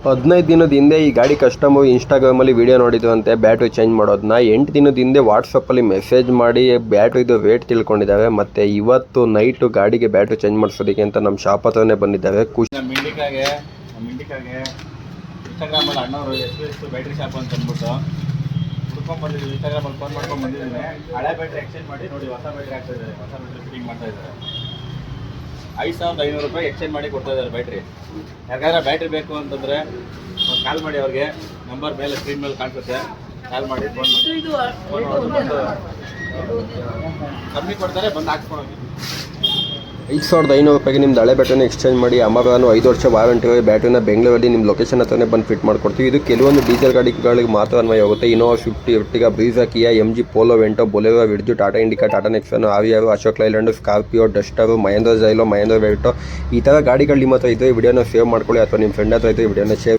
15 ದಿನದ ಹಿಂದೆ ಈ ಗಾಡಿ ಕಸ್ಟಮರ್ ಇನ್ಸ್ಟಾಗ್ರಾಮಲ್ಲಿ ವಿಡಿಯೋ ನೋಡಿದ್ರಂತೆ ಬ್ಯಾಟ್ರಿ ಚೇಂಜ್ ಮಾಡೋದನ್ನ. 8 ದಿನದ ಹಿಂದೆ ವಾಟ್ಸಪ್ಪಲ್ಲಿ ಮೆಸೇಜ್ ಮಾಡಿ ಬ್ಯಾಟ್ರಿದು ರೇಟ್ ತಿಳ್ಕೊಂಡಿದ್ದಾರೆ. ಮತ್ತು ಇವತ್ತು ನೈಟು ಗಾಡಿಗೆ ಬ್ಯಾಟ್ರಿ ಚೇಂಜ್ ಮಾಡಿಸೋದಕ್ಕೆ ಅಂತ ನಮ್ಮ ಶಾಪ್ ಹತ್ರನೇ ಬಂದಿದ್ದಾರೆ. ನಮ್ಮ ಇಂಡಿಕಾಗೆ ಇನ್ಸ್ಟಾಗ್ರಾಮಲ್ಲಿ ಅಣ್ಣವರು ಎಷ್ಟು ಬ್ಯಾಟ್ರಿ ಶಾಪ್ ಅಂತ ಅಂದ್ಬಿಟ್ಟು ಹುಡ್ಕೊಂಡ್ಬಂದಿದ್ದೀವಿ. ಇನ್ಸ್ಟಾಗ್ರಾಮಲ್ಲಿ ಫೋನ್ ಮಾಡ್ಕೊಂಡು ಬಂದಿದ್ದೀನಿ. ಹಳೆ ಬ್ಯಾಟ್ರಿ ಎಕ್ಸ್ಚೇಂಜ್ ಮಾಡಿ ನೋಡಿ, ಹೊಸ ಬ್ಯಾಟ್ರಿ ಆಗ್ತಾ ಇದ್ದಾರೆ, ಹೊಸ ಬ್ಯಾಟ್ರಿ ಫಿಟ್ಟಿಂಗ್ ಮಾಡ್ತಾ ಇದ್ದಾರೆ. 5500 ರೂಪಾಯಿ ಎಕ್ಸ್ಚೇಂಜ್ ಮಾಡಿ ಕೊಡ್ತಾ ಇದ್ದಾರೆ ಬ್ಯಾಟ್ರಿ. ಯಾಕಂದರೆ ಬ್ಯಾಟ್ರಿ ಬೇಕು ಅಂತಂದರೆ ಕಾಲ್ ಮಾಡಿ, ಅವ್ರಿಗೆ ನಂಬರ್ ಮೇಲೆ ಸ್ಕ್ರೀನ್ ಮೇಲೆ ಕಾಣಿಸುತ್ತೆ, ಕಾಲ್ ಮಾಡಿ ಫೋನ್ ಮಾಡಿ ಕಮ್ಮಿ ಕೊಡ್ತಾರೆ, ಬಂದು ಹಾಕ್ಸ್ಕೊಳೋದು. 5500 ರೂಪಾಯಿಗೆ ನಿಮ್ದು ಹಳೆ ಬ್ಯಾಟ್ರಿನ ಎಕ್ಸ್ಚೇಂಜ್ ಮಾಡಿ ಅಮರಾನು 5 ವರ್ಷ ವಾರಂಟಿ ಬ್ಯಾಟ್ರಿನ ಬೆಂಗಳೂರಲ್ಲಿ ನಿಮ್ಮ ಲೊಕೇಶನ್ ಹತ್ರನೇ ಬಂದು ಫಿಟ್ ಮಾಡ್ಕೊಡ್ತೀವಿ. ಇದು ಕೆಲವೊಂದು ಡೀಸೆಲ್ ಗಾಡಿಗಳಿಗೆ ಮಾತ್ರ ಅನ್ವಯ ಆಗುತ್ತೆ. Innova, Swift, Ertiga, Brezza, Kia, MG, Polo, Vento, Bolero, ವಿಡ್ಜು, ಟಾಟಾ ಇಂಡಿಕಾ, ಟಾಟಾ ನೆಕ್ಸಾನ್, ಆವಿಯಾರು, Ashok Leyland, Scorpio, Duster, Mahindra Xylo, Mahindra Verito ಈ ಥರ ಗಾಡಿಗಳು ನಿಮ್ಮ ಹತ್ರ ಇದ್ದರೆ ವಿಡಿಯೋನ ಸೇವ್ ಮಾಡ್ಕೊಳ್ಳಿ, ಅಥವಾ ನಿಮ್ಮ ಫ್ರೆಂಡ್ ಹತ್ರ ಇದ್ದರೆ ವಿಡಿಯೋನ ಶೇರ್